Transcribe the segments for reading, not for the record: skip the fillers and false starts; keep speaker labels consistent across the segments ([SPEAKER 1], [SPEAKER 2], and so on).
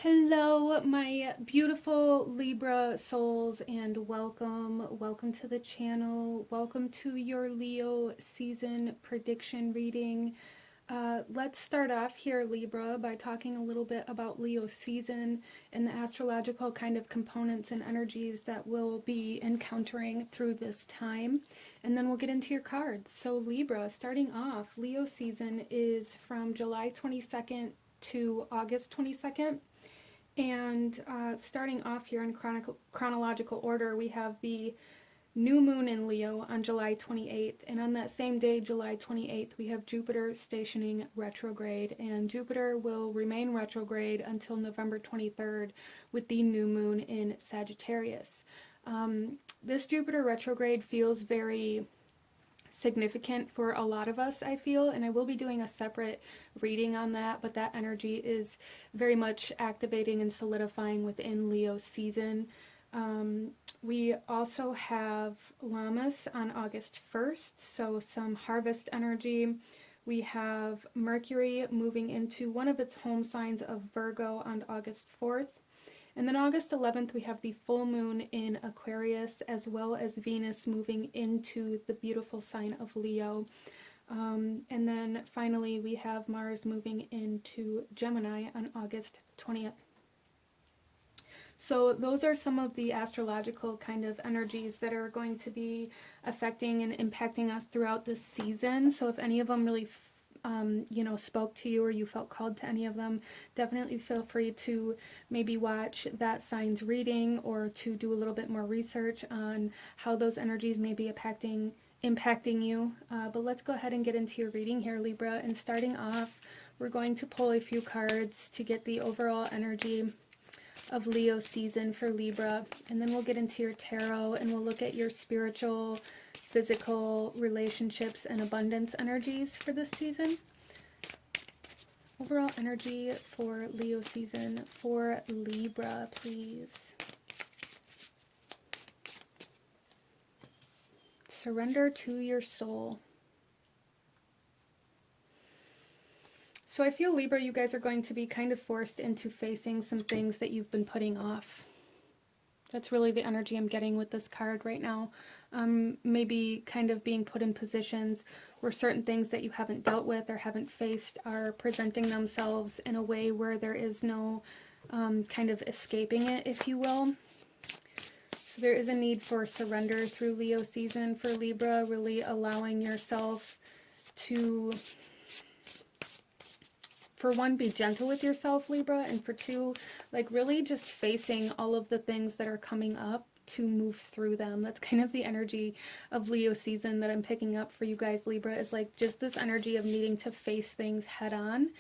[SPEAKER 1] Hello, my beautiful Libra souls, and welcome to the channel. Welcome to your Leo season prediction reading. Let's start off here, Libra, by talking a little bit about Leo season and the astrological kind of components and energies that we'll be encountering through this time. And then we'll get into your cards. So Libra, starting off, Leo season is from July 22nd to August 22nd. And starting off here in chronological order, we have the new moon in Leo on July 28th. And on that same day, July 28th, we have Jupiter stationing retrograde. And Jupiter will remain retrograde until November 23rd with the new moon in Sagittarius. This Jupiter retrograde feels very significant for a lot of us, I feel, and I will be doing a separate reading on that, but that energy is very much activating and solidifying within Leo season. We also have Lammas on August 1st, so some harvest energy. We have Mercury moving into one of its home signs of Virgo on August 4th. And then August 11th, we have the full moon in Aquarius, as well as Venus moving into the beautiful sign of Leo. And then finally, we have Mars moving into Gemini on August 20th. So those are some of the astrological kind of energies that are going to be affecting and impacting us throughout this season. So if any of them really spoke to you or you felt called to any of them, definitely feel free to maybe watch that sign's reading or to do a little bit more research on how those energies may be impacting you. But let's go ahead and get into your reading here, Libra. And starting off, we're going to pull a few cards to get the overall energy of Leo season for Libra, and then we'll get into your tarot and we'll look at your spiritual, physical, relationships, and abundance energies for this season. Overall energy for Leo season for Libra, please. Surrender to your soul. So I feel, Libra, you guys are going to be kind of forced into facing some things that you've been putting off. That's really the energy I'm getting with this card right now. Maybe kind of being put in positions where certain things that you haven't dealt with or haven't faced are presenting themselves in a way where there is no kind of escaping it, if you will. So there is a need for surrender through Leo season for Libra, really allowing yourself to, for one, be gentle with yourself, Libra, and for two, like really just facing all of the things that are coming up to move through them. That's kind of the energy of Leo season that I'm picking up for you guys, Libra, is like just this energy of needing to face things head on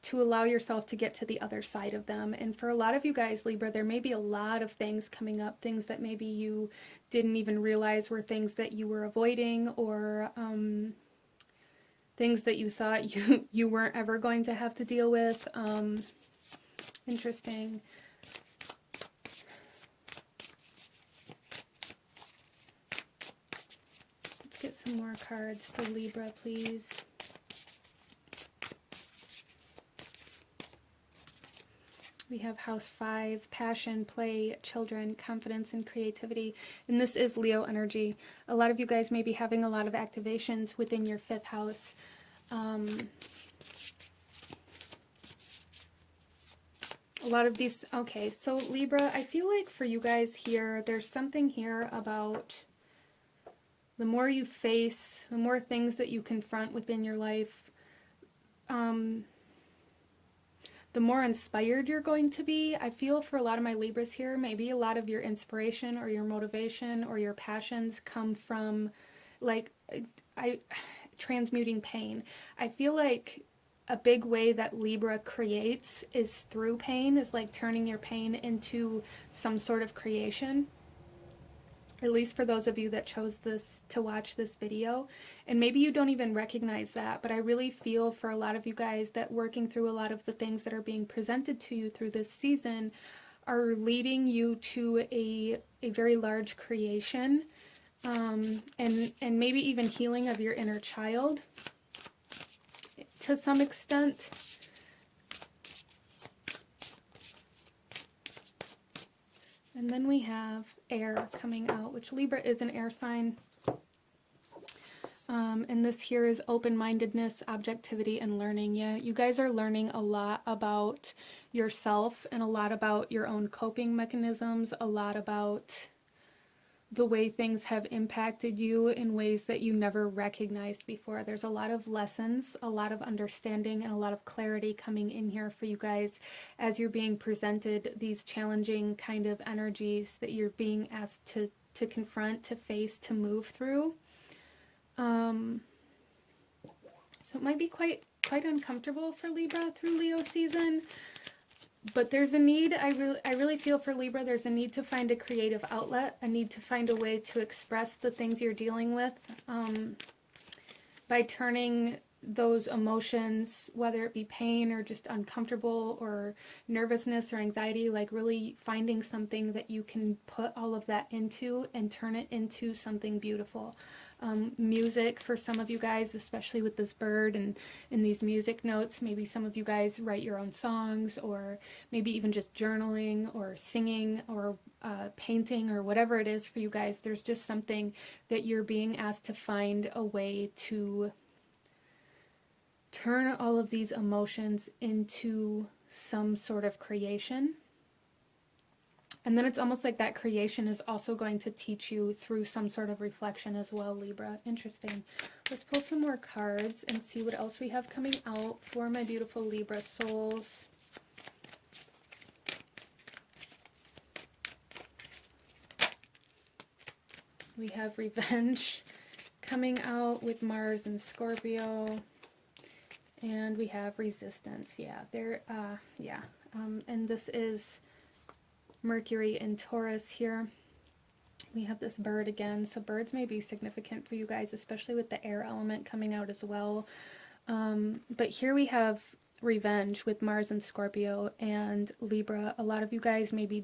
[SPEAKER 1] to allow yourself to get to the other side of them. And for a lot of you guys, Libra, there may be a lot of things coming up, things that maybe you didn't even realize were things that you were avoiding, or things that you thought you weren't ever going to have to deal with. Interesting. Let's get some more cards for Libra, please. We have House 5, passion, play, children, confidence, and creativity. And this is Leo energy. A lot of you guys may be having a lot of activations within your 5th house. A lot of these, okay, so Libra, I feel like for you guys here, there's something here about the more you face, the more things that you confront within your life, the more inspired you're going to be. I feel for a lot of my Libras here, maybe a lot of your inspiration or your motivation or your passions come from like transmuting pain. I feel like a big way that Libra creates is through pain, is like turning your pain into some sort of creation. At least for those of you that chose this to watch this video. And maybe you don't even recognize that, but I really feel for a lot of you guys that working through a lot of the things that are being presented to you through this season are leading you to a very large creation, and maybe even healing of your inner child to some extent. And then we have air coming out, which Libra is an air sign. And this here is open-mindedness, objectivity, and learning. Yeah, you guys are learning a lot about yourself and a lot about your own coping mechanisms, a lot about the way things have impacted you in ways that you never recognized before. There's a lot of lessons, a lot of understanding, and a lot of clarity coming in here for you guys as you're being presented these challenging kind of energies that you're being asked to confront, to face, to move through. So it might be quite uncomfortable for Libra through Leo season, but there's a need. I really feel for Libra, there's a need to find a creative outlet, a need to find a way to express the things you're dealing with by turning those emotions, whether it be pain or just uncomfortable or nervousness or anxiety, like really finding something that you can put all of that into and turn it into something beautiful. Music for some of you guys, especially with this bird and in these music notes. Maybe some of you guys write your own songs, or maybe even just journaling or singing or painting or whatever it is for you guys. There's just something that you're being asked to find a way to turn all of these emotions into some sort of creation. And then it's almost like that creation is also going to teach you through some sort of reflection as well, Libra. Interesting. Let's pull some more cards and see what else we have coming out for my beautiful Libra souls. We have revenge coming out with Mars and Scorpio. And we have resistance. Yeah, and this is Mercury in Taurus here. We have this bird again, so birds may be significant for you guys, especially with the air element coming out as well. But here we have revenge with Mars and Scorpio and Libra. A lot of you guys may be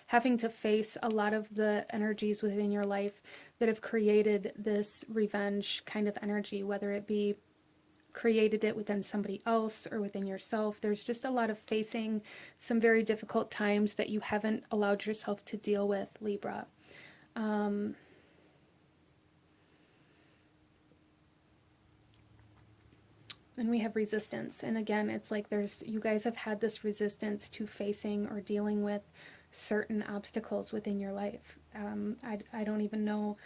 [SPEAKER 1] having to face a lot of the energies within your life that have created this revenge kind of energy, whether it be created it within somebody else or within yourself. There's just a lot of facing some very difficult times that you haven't allowed yourself to deal with, Libra. And we have resistance. And again, it's like you guys have had this resistance to facing or dealing with certain obstacles within your life. I don't even know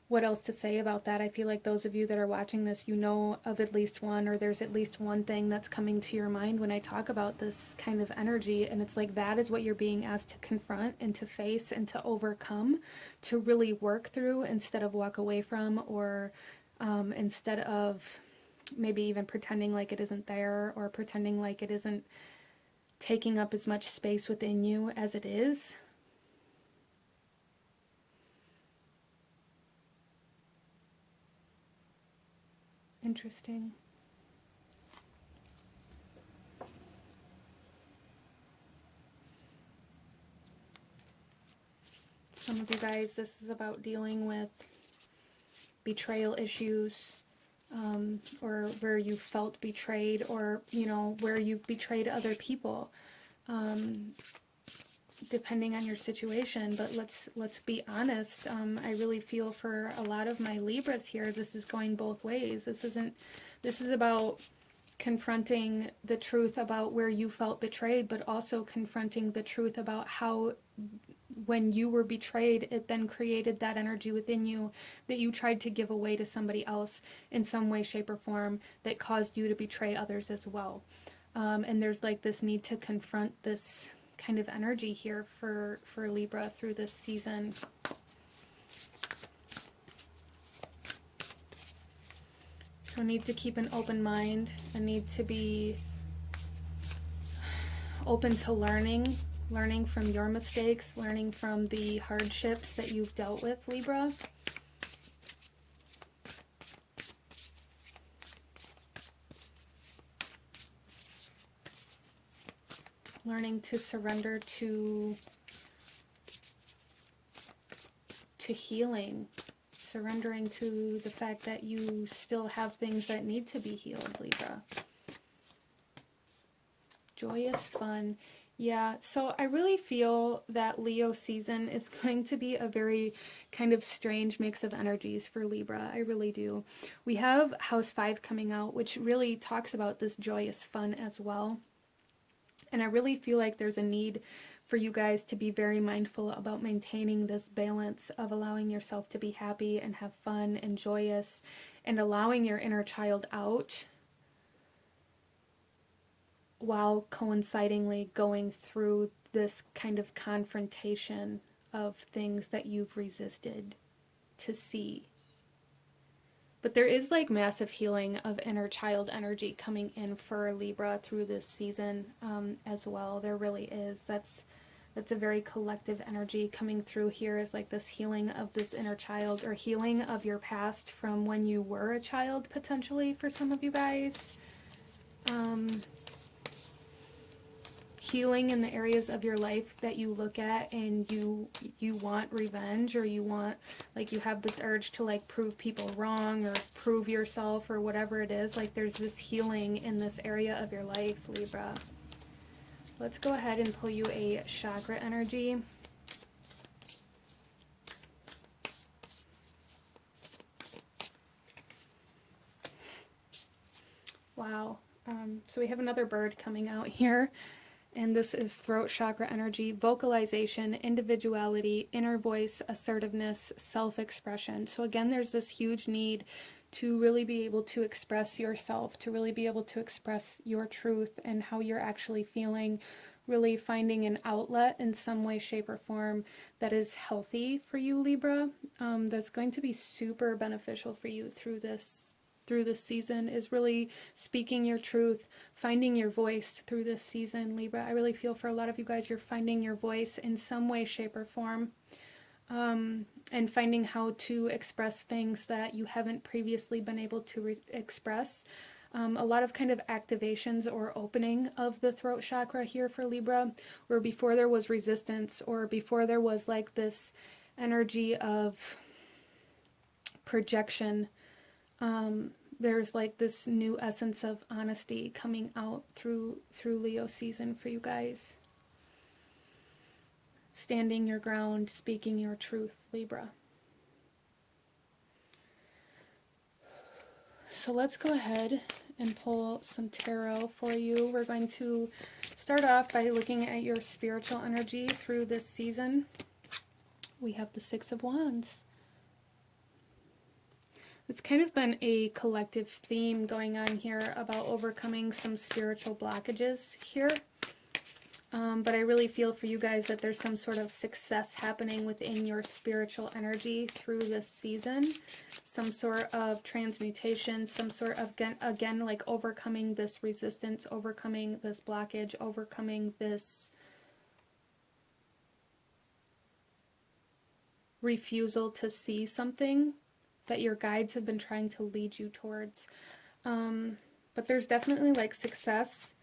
[SPEAKER 1] what else to say about that. I feel like those of you that are watching this, you know of at least one, or there's at least one thing that's coming to your mind when I talk about this kind of energy. And it's like that is what you're being asked to confront and to face and to overcome, to really work through instead of walk away from, or instead of maybe even pretending like it isn't there, or pretending like it isn't taking up as much space within you as it is. Interesting. Some of you guys, this is about dealing with betrayal issues, or where you felt betrayed, or, you know, where you've betrayed other people, depending on your situation. But let's be honest. I really feel for a lot of my Libras here, this is going both ways. This is about confronting the truth about where you felt betrayed, but also confronting the truth about how when you were betrayed, it then created that energy within you that you tried to give away to somebody else in some way, shape, or form that caused you to betray others as well. And there's like this need to confront this kind of energy here for Libra through this season. So need to keep an open mind, a need to be open to learning from your mistakes, learning from the hardships that you've dealt with, Libra. Learning to surrender to healing, surrendering to the fact that you still have things that need to be healed, Libra. Joyous, fun. Yeah, so I really feel that Leo season is going to be a very kind of strange mix of energies for Libra. I really do. We have House 5 coming out, which really talks about this joyous fun as well. And I really feel like there's a need for you guys to be very mindful about maintaining this balance of allowing yourself to be happy and have fun and joyous and allowing your inner child out while coincidingly going through this kind of confrontation of things that you've resisted to see. But there is like massive healing of inner child energy coming in for Libra through this season as well. There really is. That's a very collective energy coming through here, is like this healing of this inner child, or healing of your past from when you were a child, potentially for some of you guys. Healing in the areas of your life that you look at and you want revenge, or you want, like, you have this urge to like prove people wrong or prove yourself or whatever it is. Like, there's this healing in this area of your life, Libra. Let's go ahead and pull you a chakra energy. Wow. So we have another bird coming out here. And this is throat chakra energy, vocalization, individuality, inner voice, assertiveness, self-expression. So again, there's this huge need to really be able to express yourself, to really be able to express your truth and how you're actually feeling, really finding an outlet in some way, shape, or form that is healthy for you, Libra. That's going to be super beneficial for you through this season, is really speaking your truth, finding your voice through this season, Libra. I really feel for a lot of you guys, you're finding your voice in some way, shape, or form, and finding how to express things that you haven't previously been able to express. A lot of kind of activations or opening of the throat chakra here for Libra, where before there was resistance, or before there was like this energy of projection. There's like this new essence of honesty coming out through Leo season for you guys. Standing your ground, speaking your truth, Libra. So let's go ahead and pull some tarot for you. We're going to start off by looking at your spiritual energy through this season. We have the Six of Wands. It's kind of been a collective theme going on here about overcoming some spiritual blockages here. But I really feel for you guys that there's some sort of success happening within your spiritual energy through this season. Some sort of transmutation, some sort of, again, like overcoming this resistance, overcoming this blockage, overcoming this refusal to see something that your guides have been trying to lead you towards. But there's definitely like success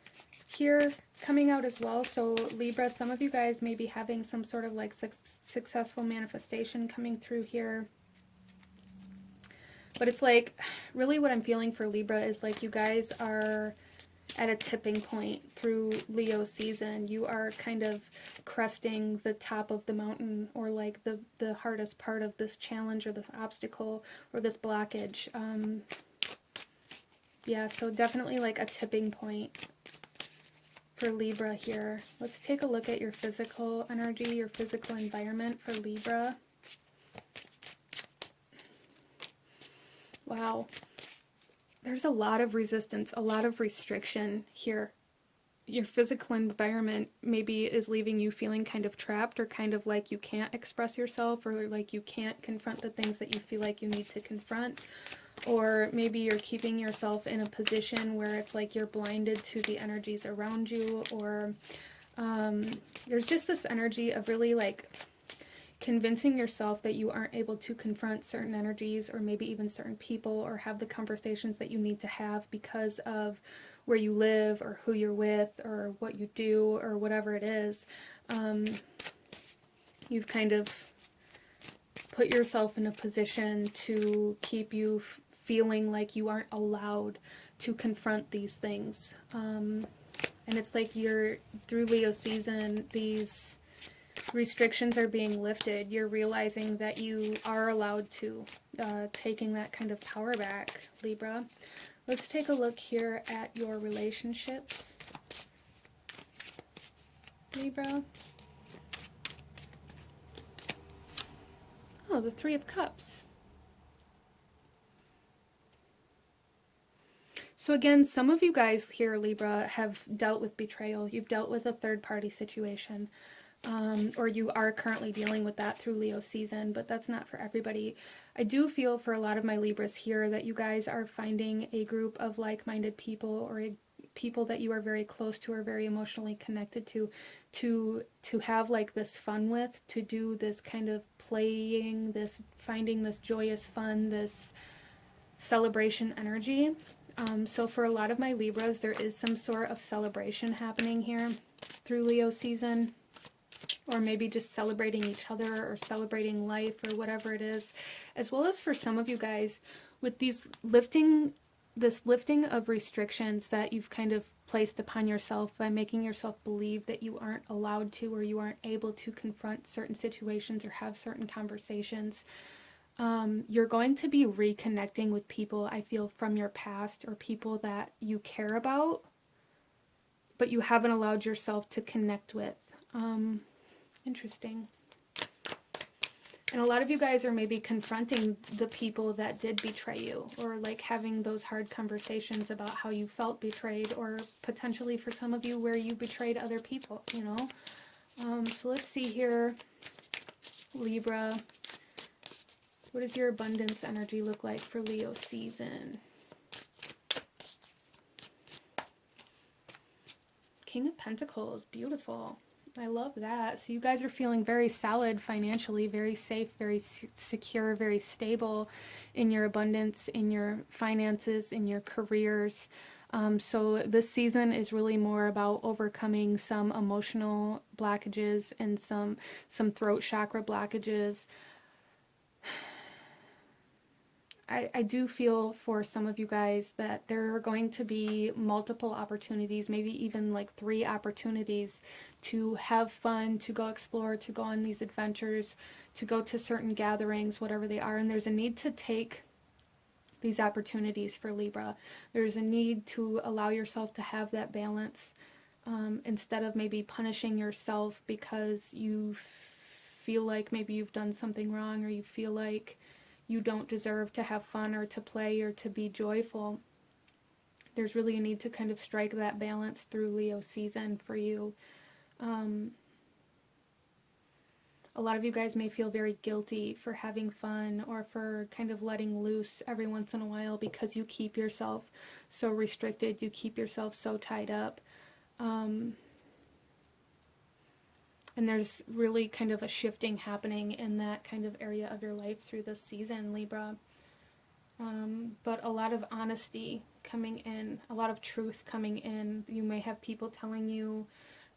[SPEAKER 1] here coming out as well. So Libra, some of you guys may be having some sort of like successful manifestation coming through here. But it's like, really what I'm feeling for Libra is like you guys are at a tipping point through Leo season. You are kind of cresting the top of the mountain, or like the hardest part of this challenge or this obstacle or this blockage. Yeah, so definitely like a tipping point for Libra here. Let's take a look at your physical energy, your physical environment for Libra. Wow. There's a lot of resistance, a lot of restriction here. Your physical environment maybe is leaving you feeling kind of trapped, or kind of like you can't express yourself, or like you can't confront the things that you feel like you need to confront. Or maybe you're keeping yourself in a position where it's like you're blinded to the energies around you, or there's just this energy of really like convincing yourself that you aren't able to confront certain energies, or maybe even certain people, or have the conversations that you need to have because of where you live, or who you're with, or what you do, or whatever it is. You've kind of put yourself in a position to keep you feeling like you aren't allowed to confront these things. And it's like you're, through Leo season, these restrictions are being lifted. You're realizing that you are allowed to, taking that kind of power back, Libra. Let's take a look here at your relationships, Libra. Oh, the Three of Cups. So again, some of you guys here, Libra, have dealt with betrayal. You've dealt with a third-party situation. Or you are currently dealing with that through Leo season, but that's not for everybody. I do feel for a lot of my Libras here that you guys are finding a group of like-minded people, or people that you are very close to or very emotionally connected to have like this fun with, to do this kind of playing, this finding this joyous fun, this celebration energy. So for a lot of my Libras, there is some sort of celebration happening here through Leo season, or maybe just celebrating each other or celebrating life or whatever it is. As well as for some of you guys, with these this lifting of restrictions that you've kind of placed upon yourself by making yourself believe that you aren't allowed to, or you aren't able to confront certain situations or have certain conversations. You're going to be reconnecting with people, I feel, from your past, or people that you care about, but you haven't allowed yourself to connect with. Interesting. And a lot of you guys are maybe confronting the people that did betray you, or like having those hard conversations about how you felt betrayed, or potentially for some of you where you betrayed other people, you know. So let's see here, Libra. What does your abundance energy look like for Leo season? King of Pentacles, beautiful. I love that. So you guys are feeling very solid financially, very safe, very secure, very stable in your abundance, in your finances, in your careers. So this season is really more about overcoming some emotional blockages and some throat chakra blockages. I do feel for some of you guys that there are going to be multiple opportunities, maybe even like 3 opportunities to have fun, to go explore, to go on these adventures, to go to certain gatherings, whatever they are. And there's a need to take these opportunities for Libra. There's a need to allow yourself to have that balance, instead of maybe punishing yourself because you feel like maybe you've done something wrong, or you feel like you don't deserve to have fun or to play or to be joyful. There's really a need to kind of strike that balance through Leo season for you. A lot of you guys may feel very guilty for having fun, or for kind of letting loose every once in a while, because you keep yourself so restricted, you keep yourself so tied up. And there's really kind of a shifting happening in that kind of area of your life through this season, Libra. But a lot of honesty coming in, a lot of truth coming in. You may have people telling you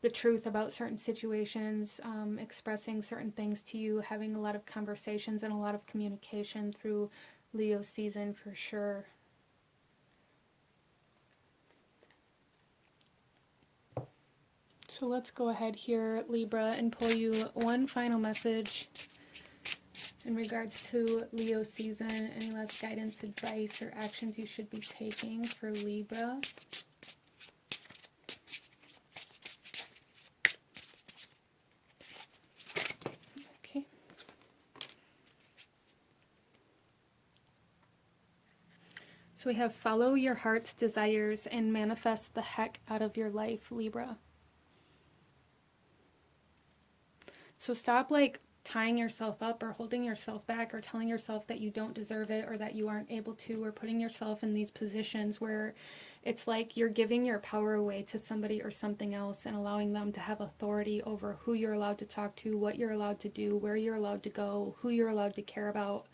[SPEAKER 1] the truth about certain situations, expressing certain things to you, having a lot of conversations and a lot of communication through Leo season for sure. So let's go ahead here, Libra, and pull you one final message in regards to Leo season. Any last guidance, advice, or actions you should be taking for Libra? Okay. So we have follow your heart's desires and manifest the heck out of your life, Libra. So stop like tying yourself up or holding yourself back or telling yourself that you don't deserve it or that you aren't able to, or putting yourself in these positions where it's like you're giving your power away to somebody or something else and allowing them to have authority over who you're allowed to talk to, what you're allowed to do, where you're allowed to go, who you're allowed to care about.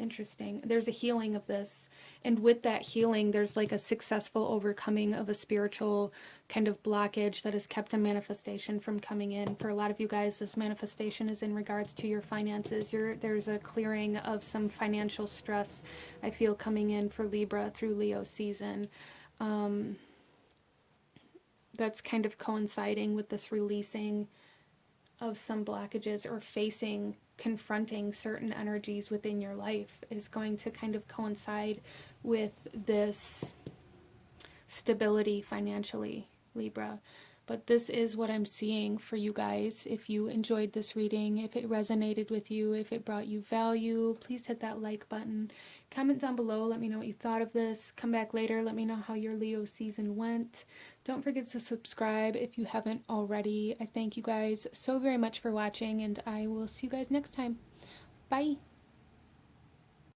[SPEAKER 1] Interesting. There's a healing of this. And with that healing, there's like a successful overcoming of a spiritual kind of blockage that has kept a manifestation from coming in. For a lot of you guys, this manifestation is in regards to your finances. There's a clearing of some financial stress, I feel, coming in for Libra through Leo season. that's kind of coinciding with this releasing of some blockages or confronting certain energies within your life is going to kind of coincide with this stability financially, Libra. But this is what I'm seeing for you guys. If you enjoyed this reading, if it resonated with you, if it brought you value, please hit that like button. Comment down below. Let me know what you thought of this. Come back later. Let me know how your Leo season went. Don't forget to subscribe if you haven't already. I thank you guys so very much for watching, and I will see you guys next time. Bye.